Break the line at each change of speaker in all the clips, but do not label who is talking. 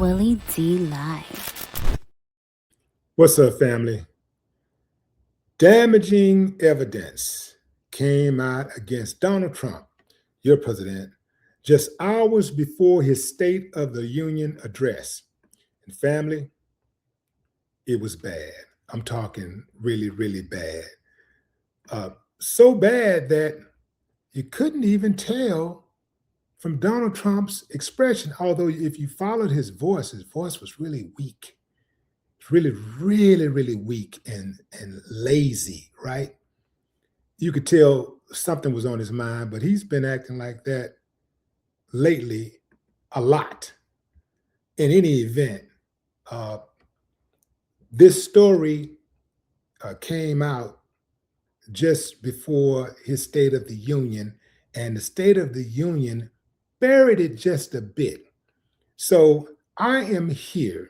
Willie D Live.
What's up, family? Damaging evidence came out against Donald Trump, your president, just hours before his State of the Union address. And family, it was bad. I'm talking really, really bad. So bad that you couldn't even tell from Donald Trump's expression, although if you followed his voice was really weak. Really, really, really weak and lazy, right? You could tell something was on his mind, but he's been acting like that lately a lot. In any event, this story came out just before his State of the Union, and the State of the Union buried it just a bit. So I am here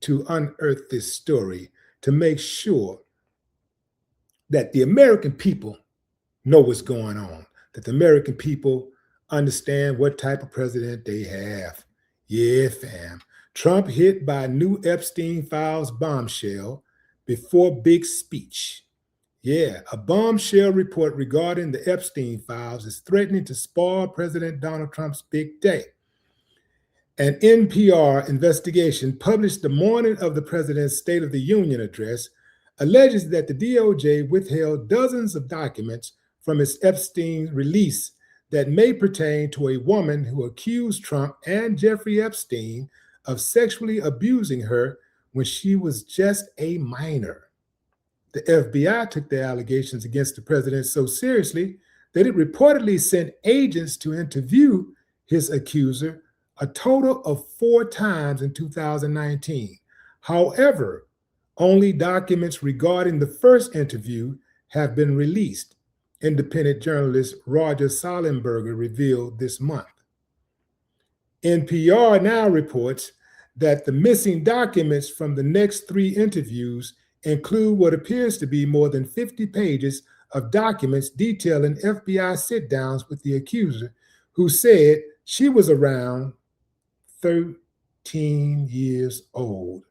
to unearth this story to make sure that the American people know what's going on, that the American people understand what type of president they have. Yeah, fam. Trump hit by new Epstein files bombshell before big speech. Yeah, a bombshell report regarding the Epstein files is threatening to spoil President Donald Trump's big day. An NPR investigation published the morning of the president's State of the Union address alleges that the DOJ withheld dozens of documents from its Epstein release that may pertain to a woman who accused Trump and Jeffrey Epstein of sexually abusing her when she was just a minor. The FBI took the allegations against the president so seriously that it reportedly sent agents to interview his accuser a total of 4 times in 2019. However, only documents regarding the first interview have been released, independent journalist Roger Sollenberger revealed this month. NPR now reports that the missing documents from the next 3 interviews include what appears to be more than 50 pages of documents detailing FBI sit-downs with the accuser, who said she was around 13 years old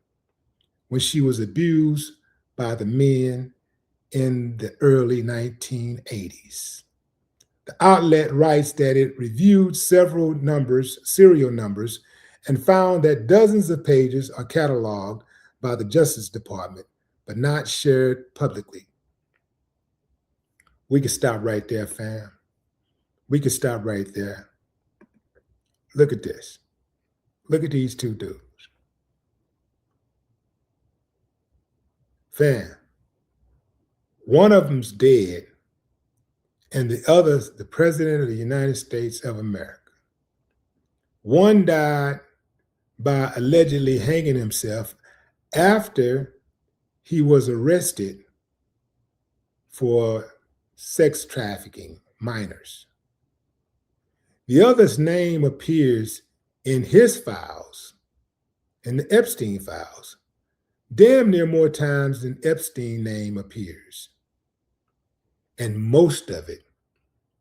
when she was abused by the men in the early 1980s. The outlet writes that it reviewed several serial numbers, and found that dozens of pages are cataloged by the Justice Department, but not shared publicly. We can stop right there, fam. We can stop right there. Look at this. Look at these 2 dudes. Fam, one of them's dead, and the other's the President of the United States of America. One died by allegedly hanging himself after he was arrested for sex trafficking minors. The other's name appears in his files, in the Epstein files, damn near more times than Epstein's name appears. And most of it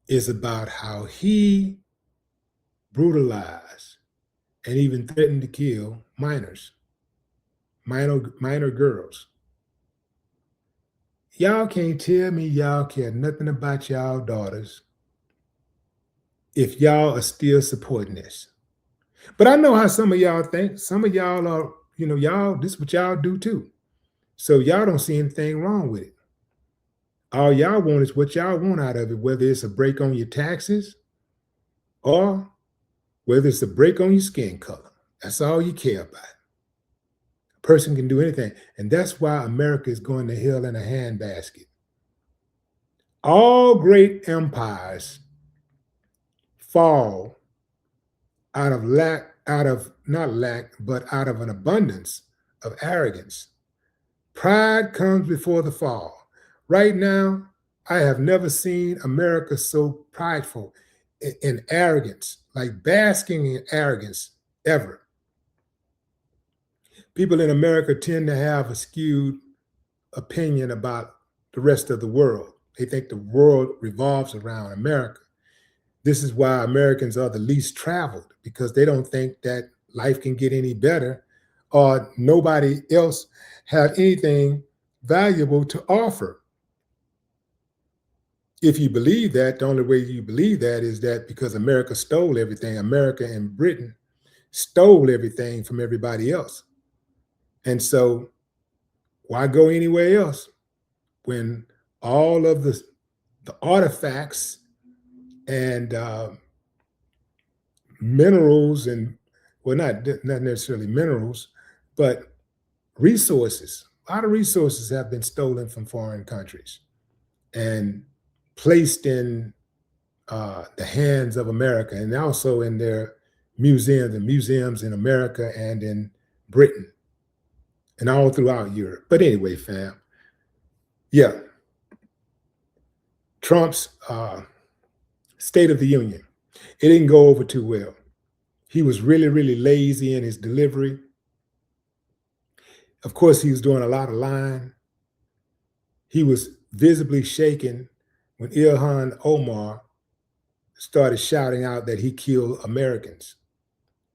is about how he brutalized and even threatened to kill minor girls. Y'all can't tell me y'all care nothing about y'all daughters if y'all are still supporting this. But I know how some of y'all think. Some of y'all are, y'all, this is what y'all do too. So y'all don't see anything wrong with it. All y'all want is what y'all want out of it, whether it's a break on your taxes or whether it's a break on your skin color. That's all you care about. A person can do anything. And that's why America is going to hell in a handbasket. All great empires fall out of an abundance of arrogance. Pride comes before the fall. Right now, I have never seen America so prideful in arrogance, like basking in arrogance ever. People in America tend to have a skewed opinion about the rest of the world. They think the world revolves around America. This is why Americans are the least traveled, because they don't think that life can get any better, or nobody else had anything valuable to offer. If you believe that, the only way you believe that is that because America stole everything, America and Britain stole everything from everybody else. And so why go anywhere else when all of the artifacts and minerals and, well, not necessarily minerals, but resources. A lot of resources have been stolen from foreign countries and placed in the hands of America, and also in their museums in America and in Britain and all throughout Europe. But anyway, fam, yeah, Trump's State of the Union, it didn't go over too well. He was really, really lazy in his delivery. Of course, he was doing a lot of lying. He was visibly shaken when Ilhan Omar started shouting out that he killed Americans,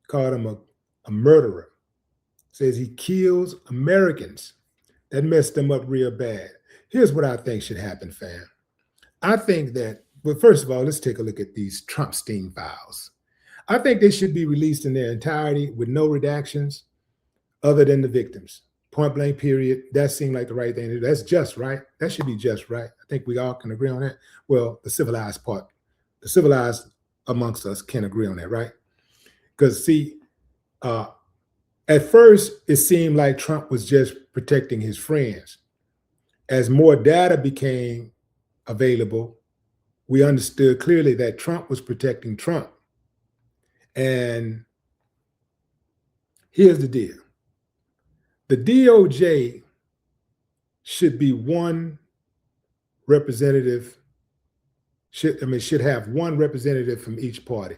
called him a murderer, says he kills Americans. That messed them up real bad. Here's what I think should happen, fam. I think that, well, first of all, let's take a look at these Trump Epstein files. I think they should be released in their entirety with no redactions other than the victims. Point blank, period. That seemed like the right thing to do. That's just right. That should be just right. I think we all can agree on that. Well, the civilized part, the civilized amongst us can agree on that, right? Because see, at first, it seemed like Trump was just protecting his friends. As more data became available, we understood clearly that Trump was protecting Trump. And here's the deal. The DOJ should be one representative, should have one representative from each party.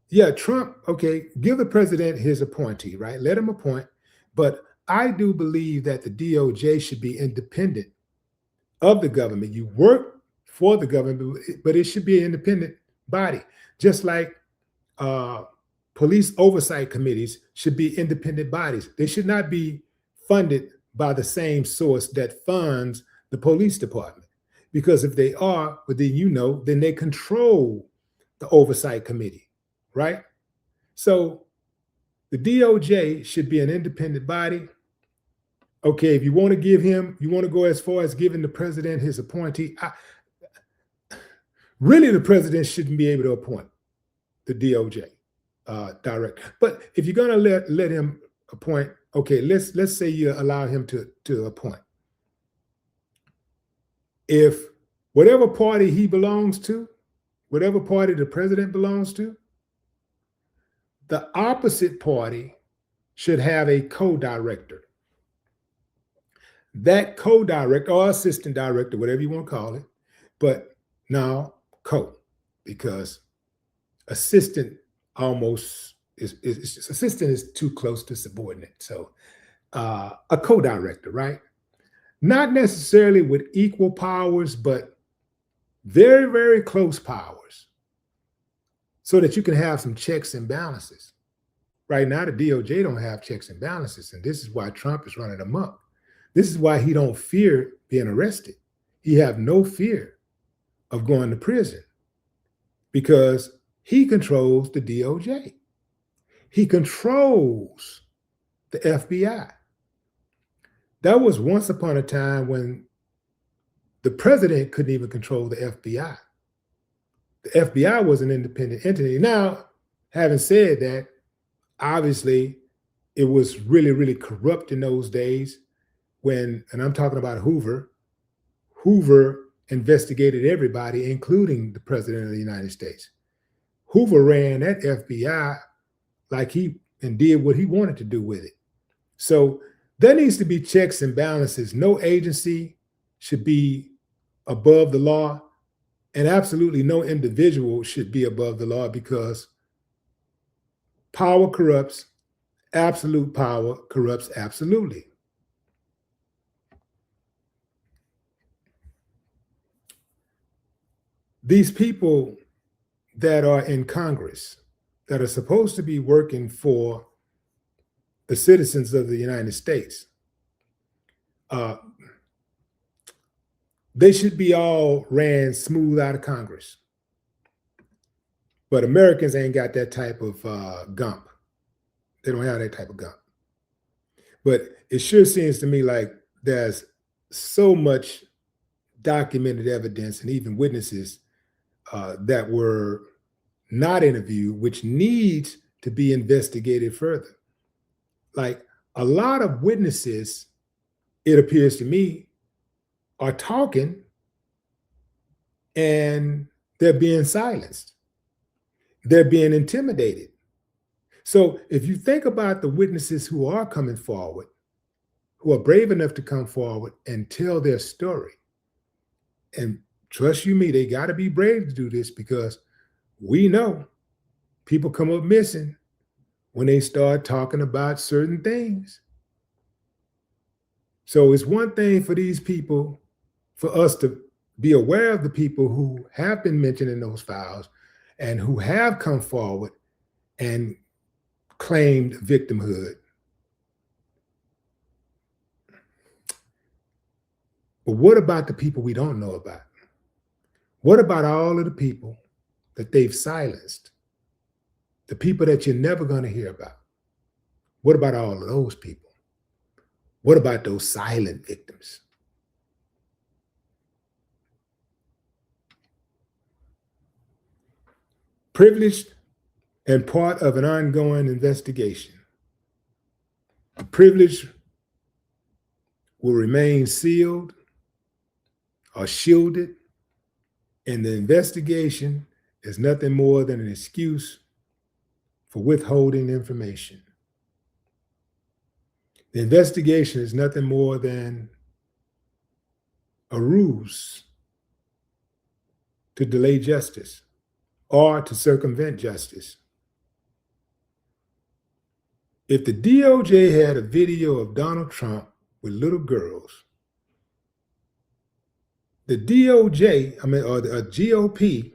Yeah, Trump, okay, give the president his appointee, right? Let him appoint. But I do believe that the DOJ should be independent of the government. You work for the government, but it should be an independent body, just like police oversight committees should be independent bodies. They should not be funded by the same source that funds the police department. Because if they are, well, then they control the oversight committee, right? So the DOJ should be an independent body. Okay, if you want to you want to go as far as giving the president his appointee, really the president shouldn't be able to appoint the DOJ director. But if you're going to let him appoint, okay, let's say you allow him to appoint. If whatever party he belongs to, whatever party the president belongs to, the opposite party should have a co-director. That co-director or assistant director, whatever you want to call it, but now because assistant almost assistant is too close to subordinate. So a co-director, right? Not necessarily with equal powers, but very, very close powers, so that you can have some checks and balances. Right now, the DOJ don't have checks and balances, and this is why Trump is running amok. This is why he don't fear being arrested. He have no fear of going to prison, because he controls the DOJ. He controls the FBI. That was once upon a time when the president couldn't even control the FBI. The FBI was an independent entity. Now, having said that, obviously, it was really, really corrupt in those days when, and I'm talking about Hoover investigated everybody, including the president of the United States. Hoover ran that FBI like he did what he wanted to do with it. So there needs to be checks and balances. No agency should be above the law, and absolutely no individual should be above the law, because power corrupts. Absolute power corrupts absolutely. These people that are in Congress, that are supposed to be working for the citizens of the United States, they should be all ran smooth out of Congress. But Americans ain't got that type of gump. They don't have that type of gump. But it sure seems to me like there's so much documented evidence and even witnesses that were not interviewed, which needs to be investigated further. Like a lot of witnesses, it appears to me, are talking and they're being silenced. They're being intimidated. So if you think about the witnesses who are coming forward, who are brave enough to come forward and tell their story, and trust you me, they got to be brave to do this, because we know people come up missing when they start talking about certain things. So it's one thing for these people, for us to be aware of the people who have been mentioned in those files and who have come forward and claimed victimhood. But what about the people we don't know about? What about all of the people that they've silenced? The people that you're never going to hear about? What about all of those people? What about those silent victims? Privileged and part of an ongoing investigation. The privilege will remain sealed or shielded, and the investigation is nothing more than an excuse for withholding information. The investigation is nothing more than a ruse to delay justice or to circumvent justice. If the DOJ had a video of Donald Trump with little girls, the DOJ, or the GOP,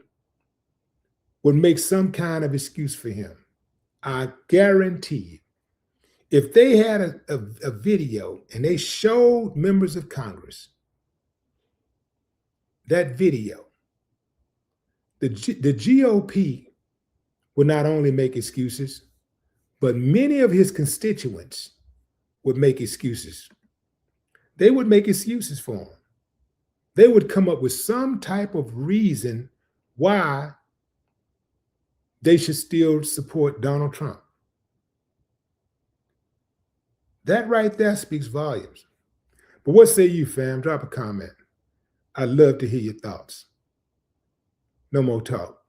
would make some kind of excuse for him. I guarantee you. If they had a video and they showed members of Congress that video, the GOP would not only make excuses, but many of his constituents would make excuses. They would make excuses for him. They would come up with some type of reason why they should still support Donald Trump. That right there speaks volumes. But what say you, fam? Drop a comment. I'd love to hear your thoughts. No more talk.